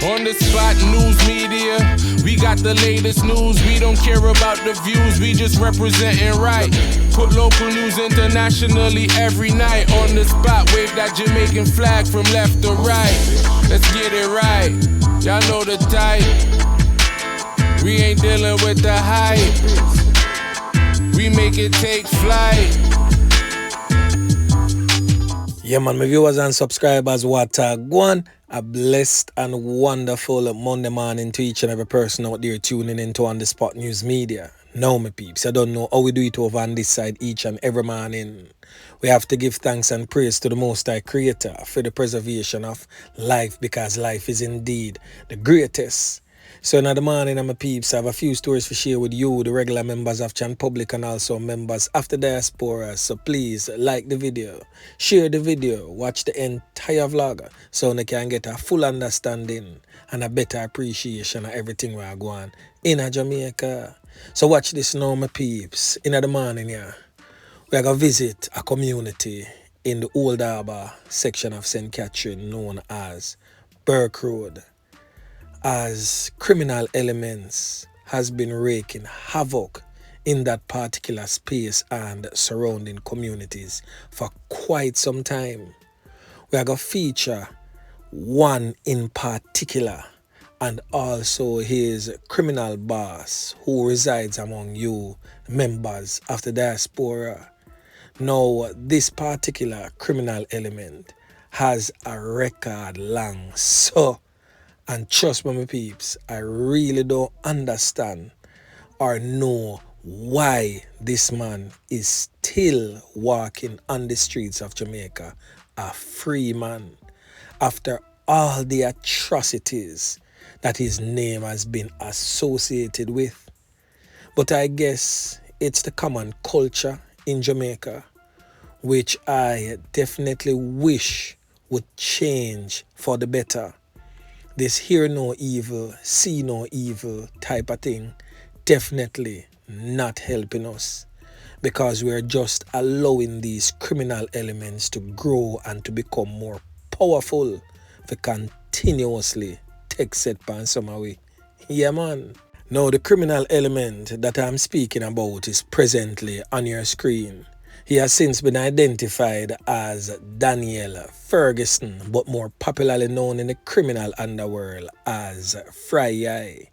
On the spot news media, we got the latest news. We don't care about the views, we just representing right. Put local news internationally every night. On the spot, wave that Jamaican flag from left to right. Let's get it right, y'all know the type. We ain't dealing with the hype, we make it take flight. Yeah, man, my viewers and subscribers, what go on? A blessed and wonderful Monday morning to each and every person out there tuning into On The Spot News Media. Now, my peeps, I don't know how we do it over on this side each and every morning. We have to give thanks and praise to the Most High Creator for the preservation of life, because life is indeed the greatest. So in the morning, my peeps, I have a few stories to share with you, the regular members of Chan Public and also members of the diaspora. So please like the video, share the video, watch the entire vlog so you can get a full understanding and a better appreciation of everything we are going in Jamaica. So watch this now, my peeps. In the morning, yeah, we are going to visit a community in the Old Harbour section of St. Catherine known as Burke Road, as criminal elements has been wreaking havoc in that particular space and surrounding communities for quite some time. We are going to feature one in particular and also his criminal boss who resides among you members of the diaspora. Now, this particular criminal element has a record long, and trust me, my peeps, I really don't understand or know why this man is still walking on the streets of Jamaica, a free man, after all the atrocities that his name has been associated with. But I guess it's the common culture in Jamaica, which I definitely wish would change for the better. This hear no evil, see no evil type of thing definitely not helping us, because we are just allowing these criminal elements to grow and to become more powerful for continuously take set pan some way. Yeah, man. Now the criminal element that I'm speaking about is presently on your screen. He has since been identified as Daniel Ferguson, but more popularly known in the criminal underworld as Fry Eye.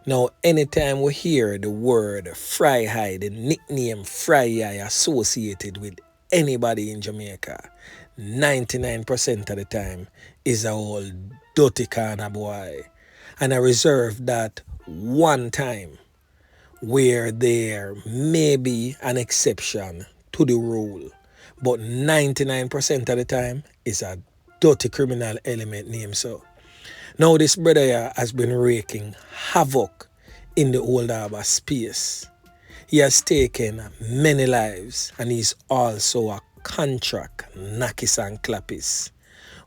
Now, anytime we hear the word Fry Eye, the nickname Fry Eye associated with anybody in Jamaica, 99% of the time is a old dirty kind of boy. And I reserve that one time where there may be an exception to the rule, but 99% of the time is a dirty criminal element named so. Now this brother here has been wreaking havoc in the Old Harbour space. He has taken many lives and he's also a contract knockis and clappis.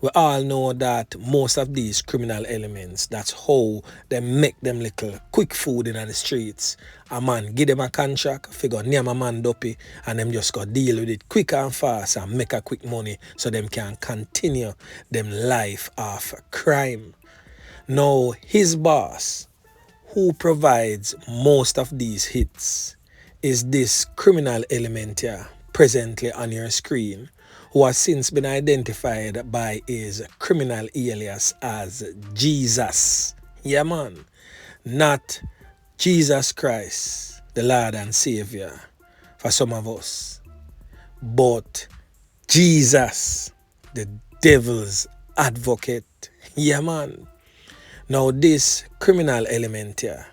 We all know that most of these criminal elements, that's how they make them little quick food in the streets. A man give them a contract, figure name a man dopey, and them just go deal with it quick and fast and make a quick money so them can continue them life of crime. Now his boss, who provides most of these hits, is this criminal element here presently on your screen, who has since been identified by his criminal alias as Geezas. Yeah, man. Not Jesus Christ, the Lord and Savior for some of us, but Jesus, the devil's advocate. Yeah, man. Now, this criminal element here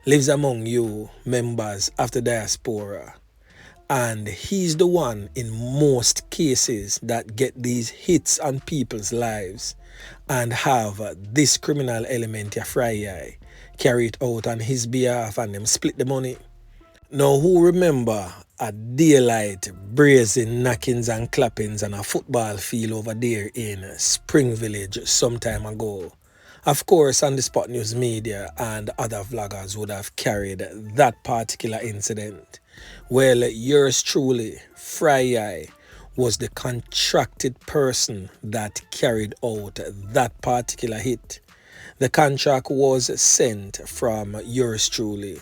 lives among you members of the diaspora, and he's the one in most cases that get these hits on people's lives and have this criminal element, your Fry Eye, carry it out on his behalf and them split the money. Now who remember a daylight brazen knockings and clappings on a football field over there in Spring Village some time ago? Of course, On The Spot News Media and other vloggers would have carried that particular incident. Well, yours truly, Fry Eye, was the contracted person that carried out that particular hit. The contract was sent from yours truly,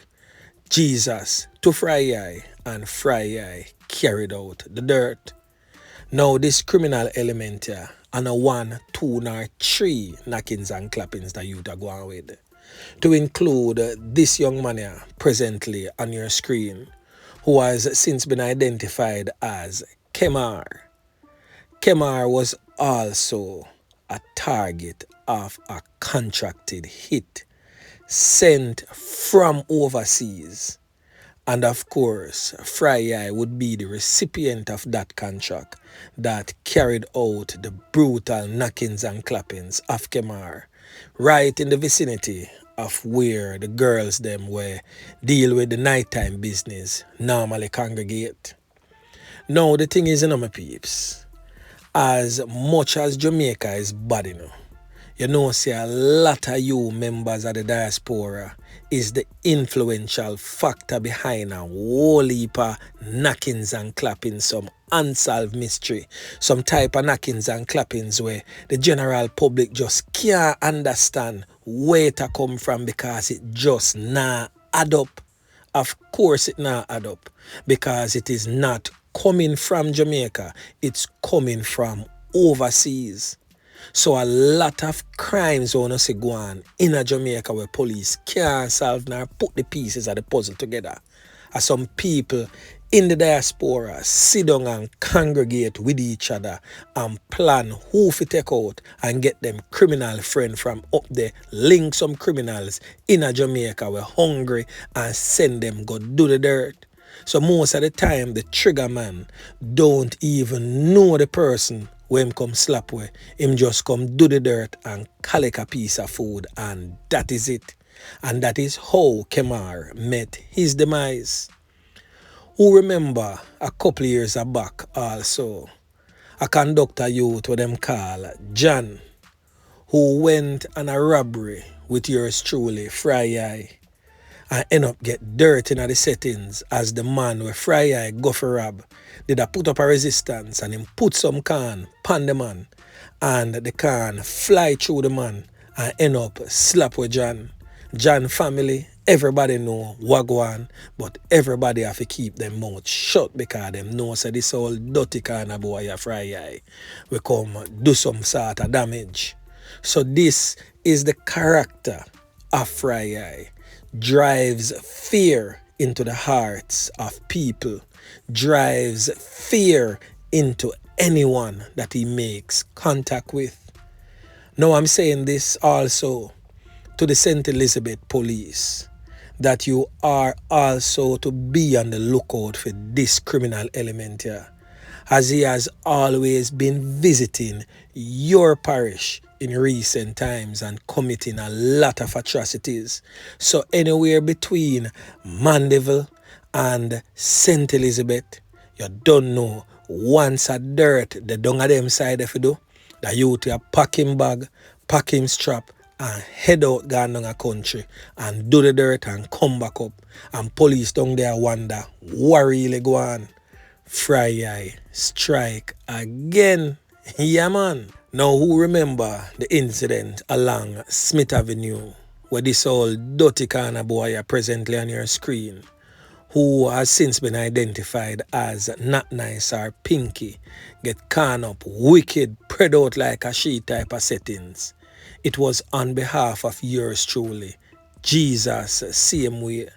Geezas, to Fry, and Fry carried out the dirt. Now this criminal element here, and a 1, 2, nor 3 knockings and clappings that youth are going with. To include this young man here presently on your screen, who has since been identified as Kemar. Kemar was also a target of a contracted hit sent from overseas. And of course, Fry would be the recipient of that contract that carried out the brutal knockings and clappings of Kemar, right in the vicinity of where the girls them were deal with the nighttime business normally congregate. Now the thing is, my peeps, as much as Jamaica is bad, you know, see a lot of you members of the diaspora is the influential factor behind a whole heap of knockings and clappings, some unsolved mystery, some type of knockings and clappings where the general public just can't understand where to come from because it just not add up. Of course it not add up because it is not coming from Jamaica, it's coming from overseas. So a lot of crimes wanna see go on in a Jamaica where police can't solve nor put the pieces of the puzzle together. As some people in the diaspora sit down and congregate with each other and plan who to take out and get them criminal friend from up there, link some criminals in a Jamaica where hungry and send them go do the dirt. So most of the time the trigger man don't even know the person when him come slap where him just come do the dirt and collect a piece of food, and that is it. And that is how Kemar met his demise. Who remember a couple years back also a conductor youth what them call John, who went on a robbery with yours truly, Fry, and end up get dirt in the settings as the man where Fry go for rob did a put up a resistance and him put some can pan the man, and the can fly through the man and end up slap with John. John family, everybody know wagwan, but everybody have to keep them mouth shut because them know say this whole dirty kind of boy a Fry will come do some sort of damage. So this is the character of Fry. Drives fear into the hearts of people, drives fear into anyone that he makes contact with. Now I'm saying this also to the St. Elizabeth police, that you are also to be on the lookout for this criminal element here, as he has always been visiting your parish in recent times and committing a lot of atrocities. So anywhere between Mandeville and St. Elizabeth, you don't know, once a dirt the dung of them side if you do, the youth you pack him bag, pack him strap and head out gone down a country and do the dirt and come back up, and police down there wonder what really go on. Fry strike again. Yeah man. Now who remember the incident along Smith Avenue where this old dirty kind of boy are presently on your screen, who has since been identified as Not Nice or Pinky, get can up wicked, spread out like a sheet type of settings. It was on behalf of yours truly, Geezas, same way.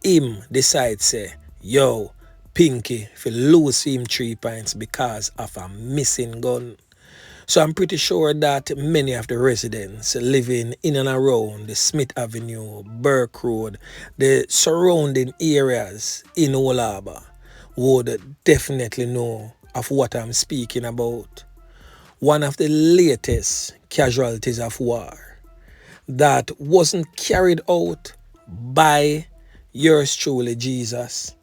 Him decide say, yo, Pinky, if lose him 3 points because of a missing gun. So I'm pretty sure that many of the residents living in and around the Smith Avenue, Burke Road, the surrounding areas in Old Harbour would definitely know of what I'm speaking about. One of the latest casualties of war that wasn't carried out by yours truly, Geezas,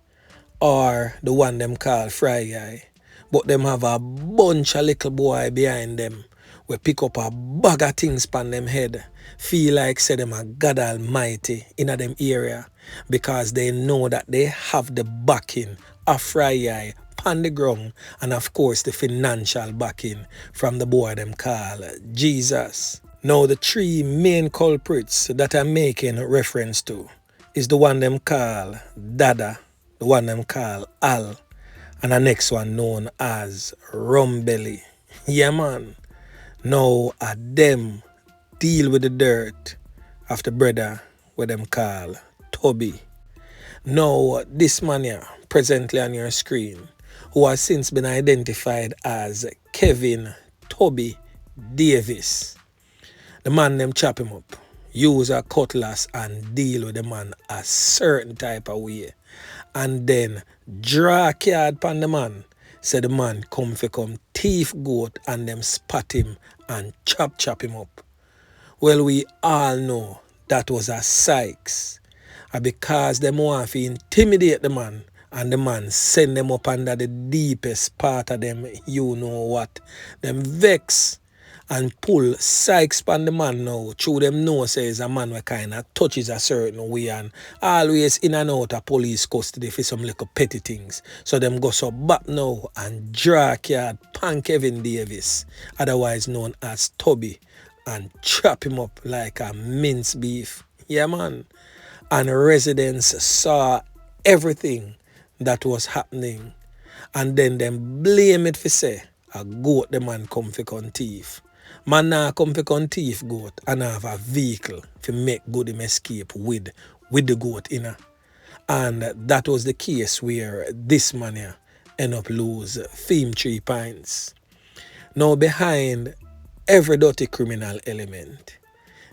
or the one them call Fry, but them have a bunch of little boy behind them we pick up a bag of things pan them head, feel like say them a God Almighty in a them area because they know that they have the backing of Fry on the ground and of course the financial backing from the boy them call Geezas. Now the three main culprits that I'm making reference to is the one them call Dada, the one them call Al, and the next one known as Rumbelly. Yeah man. Now them deal with the dirt of the brother what them call Toby. Now this man here, presently on your screen, who has since been identified as Kevin Toby Davis. The man them chop him up, use a cutlass and deal with the man a certain type of way. And then draw a card pan the man. Say the man come thief goat and them spot him and chop him up. Well, we all know that was a Sykes. And because them want to intimidate the man and the man send them up under the deepest part of them, you know what, them vex and pull Sykes pan the man now. Through them know says a man who kind of touches a certain way and always in and out of police custody for some little petty things. So them go so back now and draw a card pan Kevin Davis, otherwise known as Toby, and chop him up like a mince beef. Yeah man. And residents saw everything that was happening. And then them blame it for say a goat the man come for con thief. Man now come for con thief goat and have a vehicle to make good him escape with the goat inner. And that was the case where this man here end up lose 3 pints. Now behind every dirty criminal element,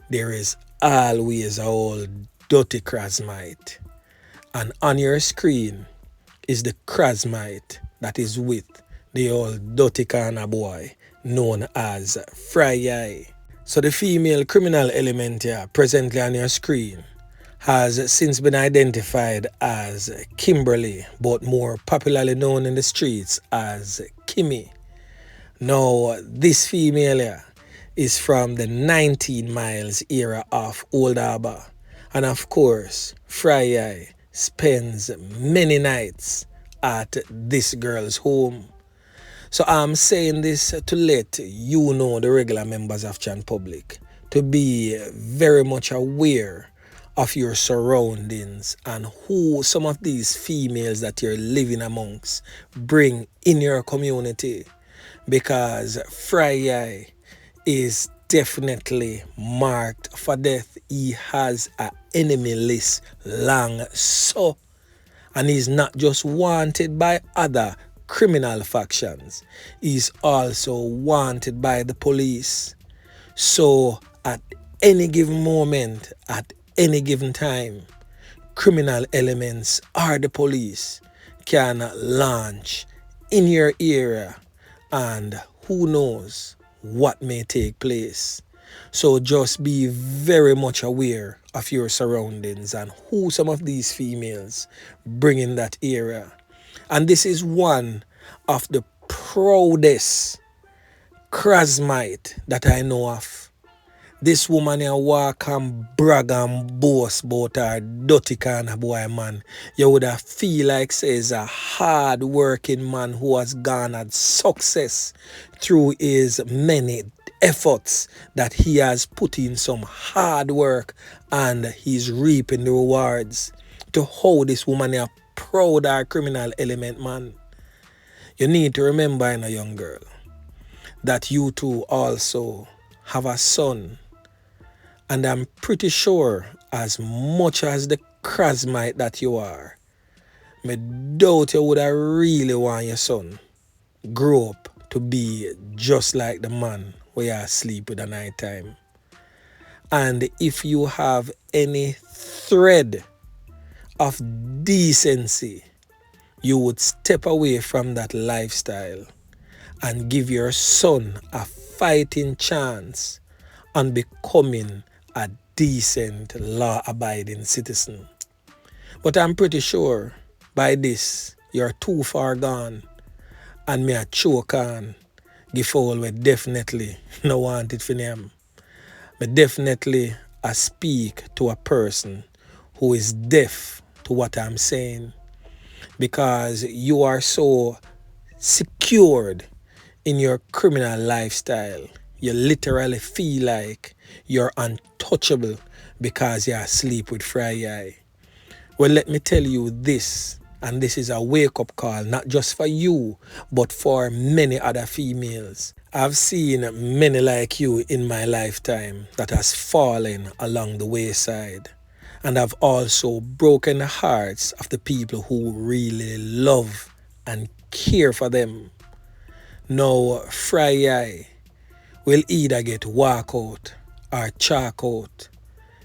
there is always a old dirty Krazmite. And on your screen is the Krazmite that is with the old dirty corner boy known as Farin. So the female criminal element here presently on your screen has since been identified as Kimberly, but more popularly known in the streets as Kimmy. Now this female here is from the 19 miles era of Old Harbour. And of course, Farin spends many nights at this girl's home. So I'm saying this to let you know, the regular members of Chan Public, to be very much aware of your surroundings and who some of these females that you're living amongst bring in your community. Because Farin is definitely marked for death. He has an enemy list long so. And he's not just wanted by other criminal factions. He's also wanted by the police. So at any given moment, at any given time, criminal elements or the police can launch in your area, and who knows what may take place. So just be very much aware of your surroundings and who some of these females bring in that area. And this is one of the proudest Krazmite that I know of. This woman here walk and brag and boast about her dirty kind of boy man. You would have feel like says a hard working man who has garnered success through his many efforts that he has put in some hard work and he's reaping the rewards. To how this woman here proud her criminal element man. You need to remember, in a young girl, that you too also have a son. And I'm pretty sure, as much as the Krazmite that you are, me doubt you would have really want your son grow up to be just like the man where you sleep with at night time. And if you have any thread of decency, you would step away from that lifestyle and give your son a fighting chance on becoming a decent, law-abiding citizen. But I'm pretty sure by this, you're too far gone, and me a choke on, give all we definitely no want it for them. But definitely I speak to a person who is deaf to what I'm saying, because you are so secured in your criminal lifestyle. you literally feel like you're untouchable because you're asleep with Fry eye. Well, let me tell you this, and this is a wake-up call, not just for you, but for many other females. I've seen many like you in my lifetime that has fallen along the wayside. And I've also broken the hearts of the people who really love and care for them. Now, Fry eye will either get walk out or chalk out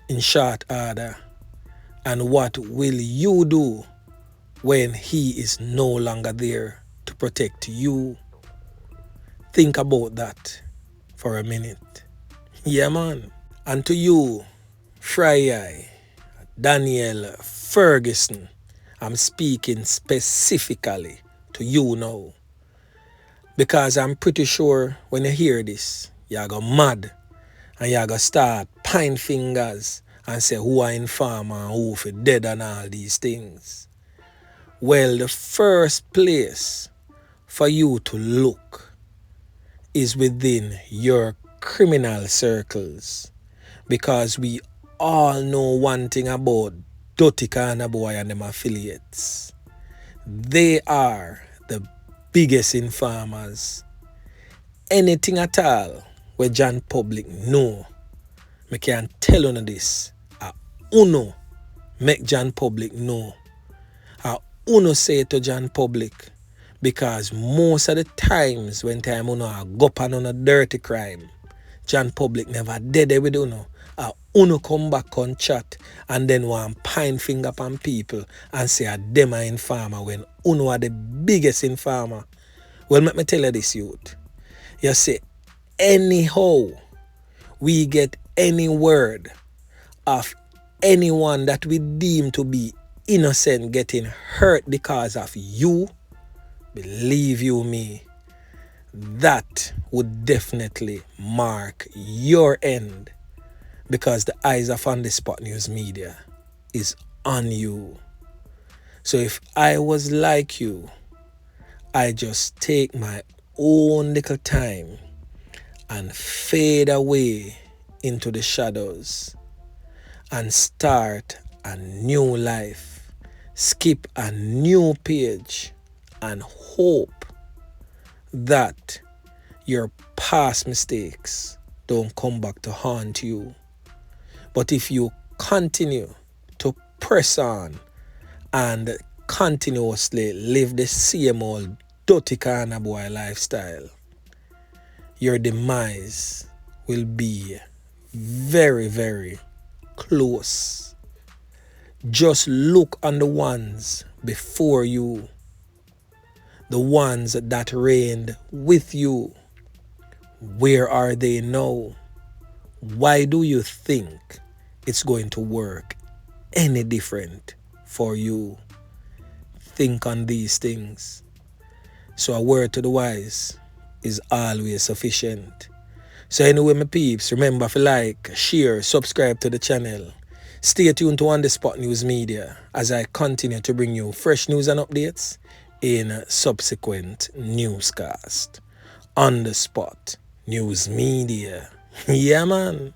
in short order. And what will you do when he is no longer there to protect you? Think about that for a minute. Yeah, man. And to you, Fry eye, Daniel Ferguson, I'm speaking specifically to you now. Because I'm pretty sure when you hear this, you're going mad and you're going to start pine fingers and say who are informer and who for dead and all these things. Well, the first place for you to look is within your criminal circles, because we all know one thing about Dirty Corner Boy and them affiliates. They are the biggest informers. Anything at all where John Public know, me can tell you this. Uno make John Public know. Uno say to John Public, because most of the times when time uno go up on a dirty crime, John Public never dead with uno. Uno come back on chat and then one pine finger upon people and say a them are informer when uno are the biggest informer. Well, let me tell you this, youth. You say, anyhow we get any word of anyone that we deem to be innocent getting hurt because of you, believe you me, that would definitely mark your end, because the eyes of On The Spot News Media is on you. So if I was like you, I just take my own little time and fade away into the shadows and start a new life, skip a new page, and hope that your past mistakes don't come back to haunt you. But if you continue to press on and continuously live the same old dirty corner boy lifestyle, your demise will be very, very close. Just look on the ones before you, the ones that reigned with you. Where are they now? Why do you think it's going to work any different for you? Think on these things. So a word to the wise is always sufficient. So anyway, my peeps, remember to like, share, subscribe to the channel. Stay tuned to On The Spot News Media as I continue to bring you fresh news and updates in subsequent newscast. On The Spot News Media. Yeah, man.